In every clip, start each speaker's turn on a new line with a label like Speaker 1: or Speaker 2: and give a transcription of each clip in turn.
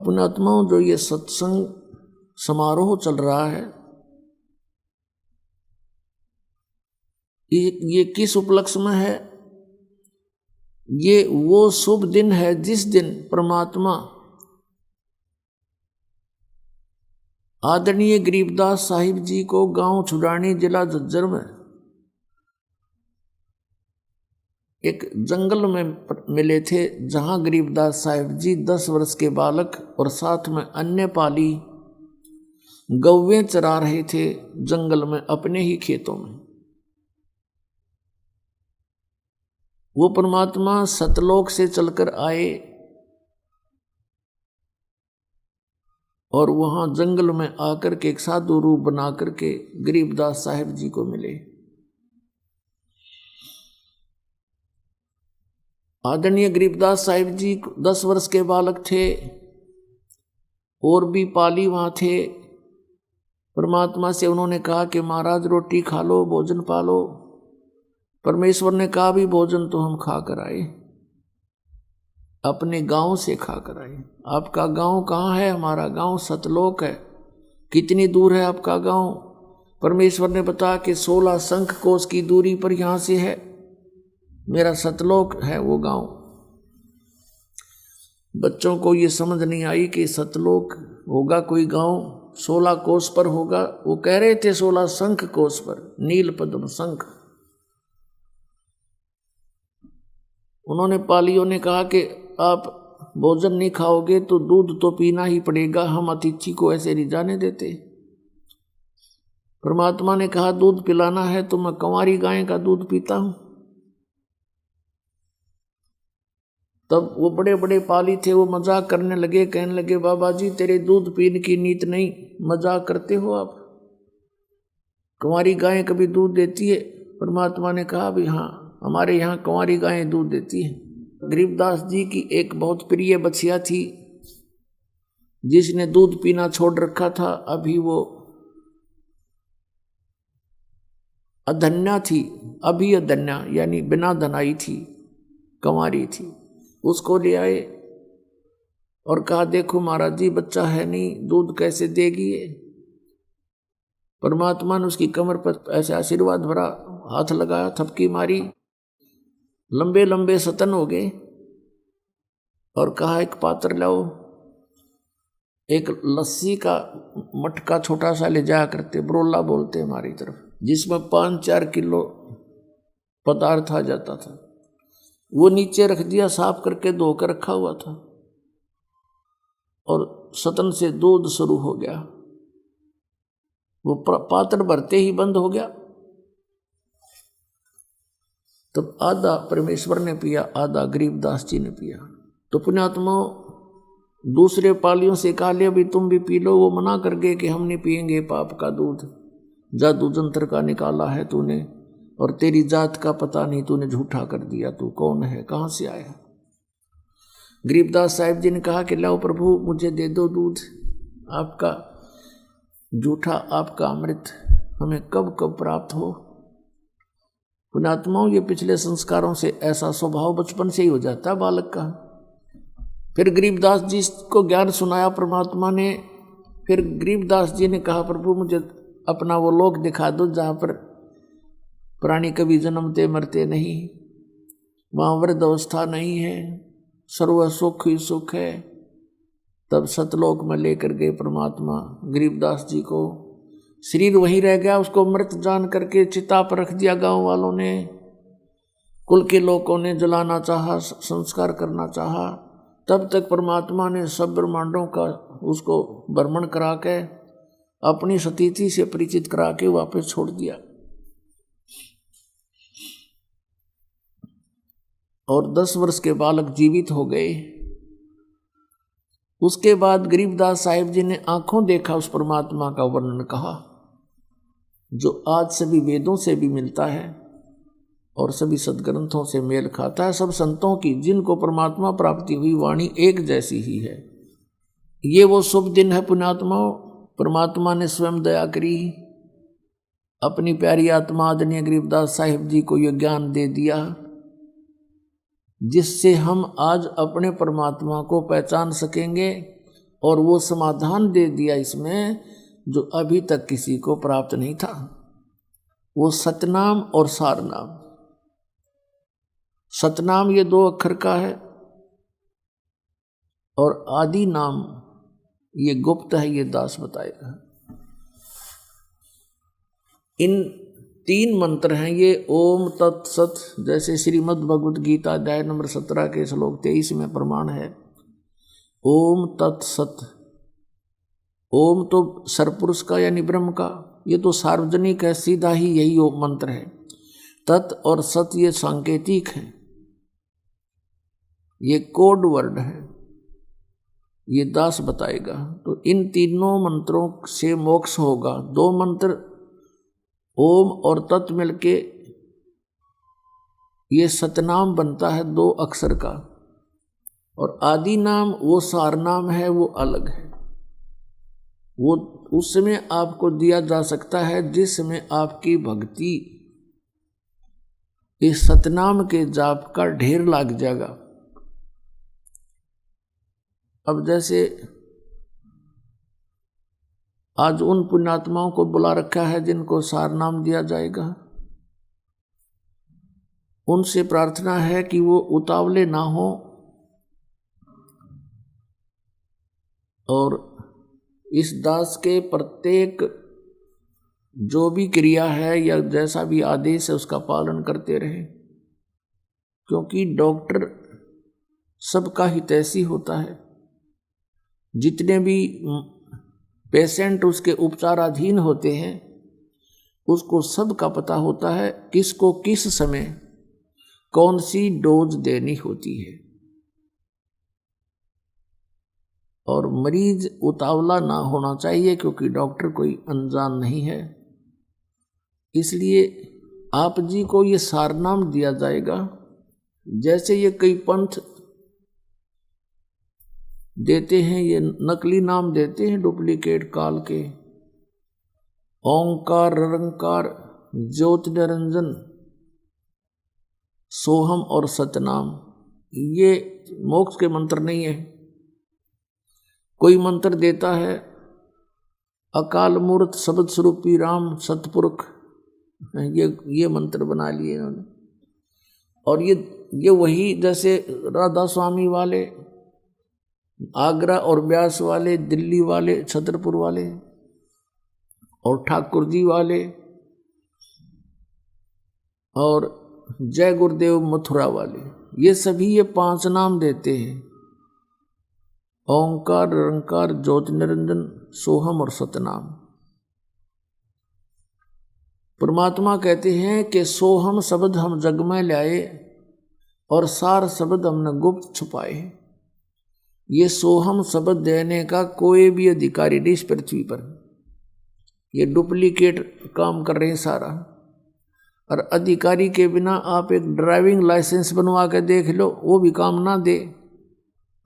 Speaker 1: पुण्यात्माओं, जो ये सत्संग समारोह चल रहा है, ये किस उपलक्ष्य में है? ये वो शुभ दिन है जिस दिन परमात्मा आदरणीय गरीबदास साहिब जी को गांव छुड़ानी, जिला झज्जर में एक जंगल में मिले थे, जहां गरीबदास साहिब जी 10 वर्ष के बालक और साथ में अन्य पाली गौवें चरा रहे थे जंगल में, अपने ही खेतों में। वो परमात्मा सतलोक से चलकर आए और वहां जंगल में आकर के एक साधु रूप बना करके गरीबदास साहिब जी को मिले। आदरणीय गरीबदास साहिब जी 10 वर्ष के बालक थे, और भी पाली वहां थे। परमात्मा से उन्होंने कहा कि महाराज रोटी खा लो, भोजन पालो। परमेश्वर ने कहा भी भोजन तो हम खा कर आए, अपने गांव से खा कर आए। आपका गांव कहाँ है? हमारा गांव सतलोक है। कितनी दूर है आपका गांव? परमेश्वर ने बताया कि 16 शंख कोस की दूरी पर यहां से है, मेरा सतलोक है वो गांव। बच्चों को ये समझ नहीं आई कि सतलोक होगा कोई गांव, 16 कोस पर होगा। वो कह रहे थे 16 शंख कोस पर, नील पद्म शंख। उन्होंने पालियों ने कहा कि आप भोजन नहीं खाओगे तो दूध तो पीना ही पड़ेगा, हम अतिथि को ऐसे नहीं जाने देते। परमात्मा ने कहा दूध पिलाना है तो मैं कंवारी गाय का दूध पीता हूं। तब वो बड़े बड़े पाली थे, वो मजाक करने लगे, कहने लगे बाबा जी तेरे दूध पीने की नीत नहीं, मजाक करते हो आप, कंवारी गाय कभी दूध देती है? परमात्मा ने कहा भी हाँ, हमारे यहाँ कंवारी गायें दूध देती हैं। गरीबदास जी की एक बहुत प्रिय बछिया थी जिसने दूध पीना छोड़ रखा था। अभी वो अधन्या थी, अभी अधन्या यानी बिना धनाई थी, कंवारी थी। उसको ले आए और कहा देखो महाराज जी बच्चा है नहीं, दूध कैसे देगी ये? परमात्मा ने उसकी कमर पर ऐसे आशीर्वाद भरा, हाथ लगाया, थपकी मारी, लंबे लंबे सतन हो गए और कहा एक पात्र लाओ। एक लस्सी का मटका छोटा सा ले जाया करते, ब्रोला बोलते हमारी तरफ, जिसमें 5-4 किलो पदार्थ आ जाता था। वो नीचे रख दिया, साफ करके धोकर रखा हुआ था, और सतन से दूध शुरू हो गया। वो पात्र भरते ही बंद हो गया। तब आधा परमेश्वर ने पिया, आधा गरीबदास जी ने पिया। तो पुण्यात्मा दूसरे पालियों से कहा ले अभी तुम भी पी लो। वो मना कर गए कि हम नहीं पिएंगे पाप का दूध, जादू जंत्र का निकाला है तूने, और तेरी जात का पता नहीं, तूने झूठा कर दिया, तू कौन है, कहाँ से आया? गरीबदास साहिब जी ने कहा कि लाओ प्रभु मुझे दे दो दूध, आपका झूठा, आपका अमृत हमें कब कब प्राप्त हो। पुण्यात्माओं ये पिछले संस्कारों से ऐसा स्वभाव बचपन से ही हो जाता है बालक का। फिर गरीबदास जी को ज्ञान सुनाया परमात्मा ने। फिर गरीबदास जी ने कहा प्रभु मुझे अपना वो लोक दिखा दो जहाँ पर प्राणी कभी जन्मते मरते नहीं, वहाँ वृद्ध अवस्था नहीं है, सर्व सुख ही सुख है। तब सतलोक में लेकर गए परमात्मा गरीबदास जी को। शरीर वहीं रह गया, उसको मृत जान करके चिता पर रख दिया। गांव वालों ने, कुल के लोगों ने जलाना चाहा, संस्कार करना चाहा। तब तक परमात्मा ने सब ब्रह्मांडों का उसको भ्रमण करा के अपनी सतीति से परिचित करा के वापस छोड़ दिया। और 10 वर्ष के बालक जीवित हो गए। उसके बाद गरीबदास साहिब जी ने आंखों देखा उस परमात्मा का वर्णन कहा, जो आज सभी वेदों से भी मिलता है और सभी सदग्रंथों से मेल खाता है। सब संतों की जिनको परमात्मा प्राप्ति हुई वाणी एक जैसी ही है। ये वो शुभ दिन है पुण्यात्माओं। परमात्मा ने स्वयं दया करी, अपनी प्यारी आत्मा आदरणीय गरीबदास साहिब जी को यह ज्ञान दे दिया, जिससे हम आज अपने परमात्मा को पहचान सकेंगे और वो समाधान दे दिया इसमें जो अभी तक किसी को प्राप्त नहीं था। वो सतनाम और सारनाम। सतनाम ये 2 अक्षर का है और आदि नाम ये गुप्त है, ये दास बताएगा। इन 3 मंत्र हैं ये ओम तत्सत, जैसे श्रीमद् भगवद गीता अध्याय नंबर 17 के श्लोक 23 में प्रमाण है ओम तत्सत। ओम तो सरपुरुष का यानी ब्रह्म का, ये तो सार्वजनिक है, सीधा ही यही ओम मंत्र है। तत् और सत ये सांकेतिक है, ये कोड वर्ड है, ये दास बताएगा। तो इन तीनों मंत्रों से मोक्ष होगा। 2 मंत्र ओम और तत् मिलके ये सतनाम बनता है 2 अक्षर का, और आदि नाम वो सार नाम है, वो अलग है। वो उसमें आपको दिया जा सकता है जिसमें आपकी भक्ति इस सतनाम के जाप का ढेर लग जाएगा। अब जैसे आज उन पुण्यात्माओं को बुला रखा है जिनको सार नाम दिया जाएगा, उनसे प्रार्थना है कि वो उतावले ना हो और इस दास के प्रत्येक जो भी क्रिया है या जैसा भी आदेश है उसका पालन करते रहे, क्योंकि डॉक्टर सबका हितैषी होता है। जितने भी पेशेंट उसके उपचाराधीन होते हैं उसको सबका पता होता है किसको किस समय कौन सी डोज देनी होती है, और मरीज उतावला ना होना चाहिए क्योंकि डॉक्टर कोई अनजान नहीं है। इसलिए आप जी को ये सार नाम दिया जाएगा। जैसे ये कई पंथ देते हैं, ये नकली नाम देते हैं डुप्लीकेट काल के, ओंकार, निरंकार, ज्योति निरंजन, सोहम और सतनाम, ये मोक्ष के मंत्र नहीं है। कोई मंत्र देता है अकाल मूर्त शब्द स्वरूपी राम सतपुरुष, ये मंत्र बना लिए इन्होंने। और ये वही जैसे राधा स्वामी वाले, आगरा और ब्यास वाले, दिल्ली वाले, छतरपुर वाले और ठाकुर जी वाले और जय गुरुदेव मथुरा वाले, ये सभी ये 5 नाम देते हैं, ओंकार, निरंकार, ज्योति निरंजन, सोहम और सतनाम। परमात्मा कहते हैं कि सोहम शब्द हम जग में लाए और सार शब्द हमने गुप्त छुपाए। ये सोहम शब्द देने का कोई भी अधिकारी नहीं इस पृथ्वी पर, ये डुप्लीकेट काम कर रहे हैं सारा। और अधिकारी के बिना आप एक ड्राइविंग लाइसेंस बनवा के देख लो, वो भी काम ना दे।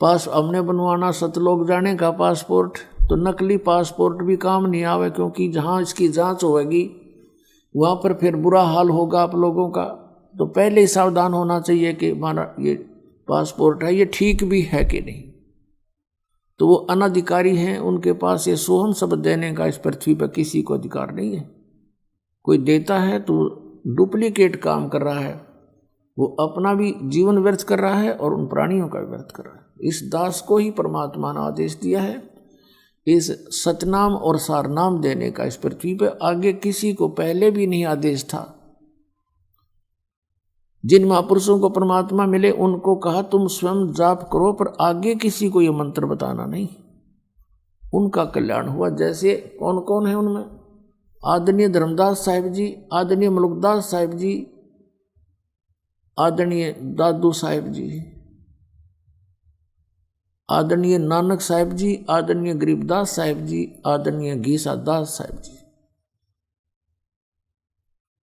Speaker 1: पास हमने बनवाना सतलोक जाने का पासपोर्ट, तो नकली पासपोर्ट भी काम नहीं आवे, क्योंकि जहाँ इसकी जांच होगी वहाँ पर फिर बुरा हाल होगा आप लोगों का। तो पहले ही सावधान होना चाहिए कि हमारा ये पासपोर्ट है, ये ठीक भी है कि नहीं। तो वो अनधिकारी हैं, उनके पास ये सोहम शब्द देने का इस पृथ्वी पर किसी को अधिकार नहीं है। कोई देता है तो डुप्लीकेट काम कर रहा है, वो अपना भी जीवन व्यर्थ कर रहा है और उन प्राणियों का भी व्यर्थ कर रहा है। इस दास को ही परमात्मा ने आदेश दिया है इस सतनाम और सारनाम देने का इस पृथ्वी पर। आगे किसी को पहले भी नहीं आदेश था। जिन महापुरुषों को परमात्मा मिले उनको कहा तुम स्वयं जाप करो, पर आगे किसी को ये मंत्र बताना नहीं। उनका कल्याण हुआ। जैसे कौन कौन है उनमें, आदरणीय धर्मदास साहिब जी, आदरणीय मलुकदास साहिब जी, आदरणीय दादू साहिब जी, आदरणीय नानक साहिब जी, आदरणीय गरीबदास साहिब जी, आदरणीय गीसा दास साहिब जी।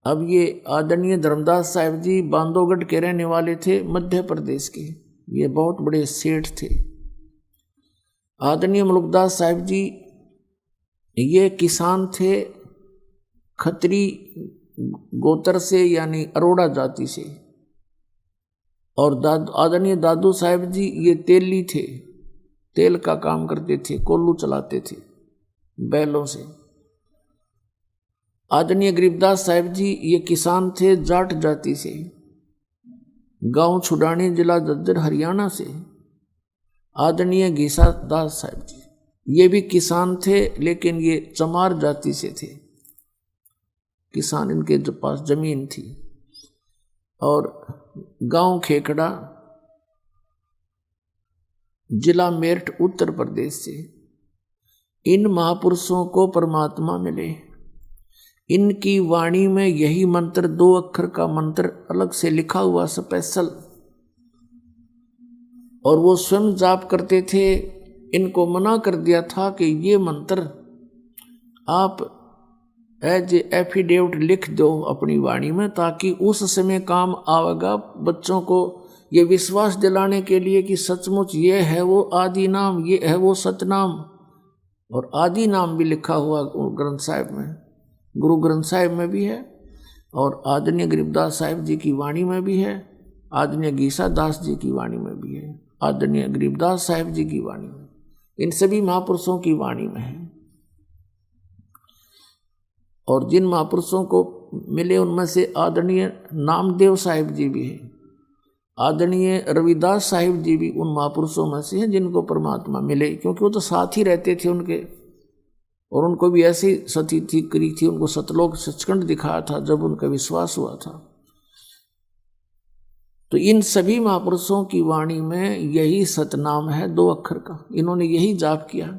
Speaker 1: अब ये आदरणीय धर्मदास साहिब जी बांधवगढ़ के रहने वाले थे, मध्य प्रदेश के, ये बहुत बड़े सेठ थे। आदरणीय मलुकदास साहिब जी ये किसान थे, खत्री गोत्र से यानी अरोड़ा जाति से। और आदरणीय दादू साहिब जी ये तेली थे, तेल का काम करते थे, कोल्लू चलाते थे बैलों से। आदरणीय गरीबदास साहिब जी ये किसान थे जाट जाति से, गांव छुडानी, जिला जज्जर, हरियाणा से। आदरणीय घीसा दास साहिब जी ये भी किसान थे, लेकिन ये चमार जाति से थे, किसान, इनके पास जमीन थी। और गांव खेकड़ा, जिला मेरठ, उत्तर प्रदेश से। इन महापुरुषों को परमात्मा मिले। इनकी वाणी में यही मंत्र, 2 अक्षर का मंत्र अलग से लिखा हुआ स्पेशल, और वो स्वयं जाप करते थे। इनको मना कर दिया था कि ये मंत्र आप एज एफिडेविट लिख दो अपनी वाणी में, ताकि उस समय काम आवेगा बच्चों को ये विश्वास दिलाने के लिए कि सचमुच ये है वो आदि नाम, ये है वो सतनाम। और आदि नाम भी लिखा हुआ ग्रंथ साहिब में, गुरु ग्रंथ साहिब में भी है, और आदरणीय गरीबदास साहिब जी की वाणी में भी है, आदरणीय घीसा दास जी की वाणी में भी है, आदरणीय गरीबदास साहिब जी की वाणी में, इन सभी महापुरुषों की वाणी में है। और जिन महापुरुषों को मिले उनमें से आदरणीय नामदेव साहिब जी भी हैं, आदरणीय रविदास साहिब जी भी उन महापुरुषों में से हैं जिनको परमात्मा मिले, क्योंकि वो तो साथ ही रहते थे उनके, और उनको भी ऐसी सती थी करी थी, उनको सतलोक सचखंड दिखाया था जब उनका विश्वास हुआ था। तो इन सभी महापुरुषों की वाणी में यही सतनाम है 2 अक्षर का, इन्होंने यही जाप किया।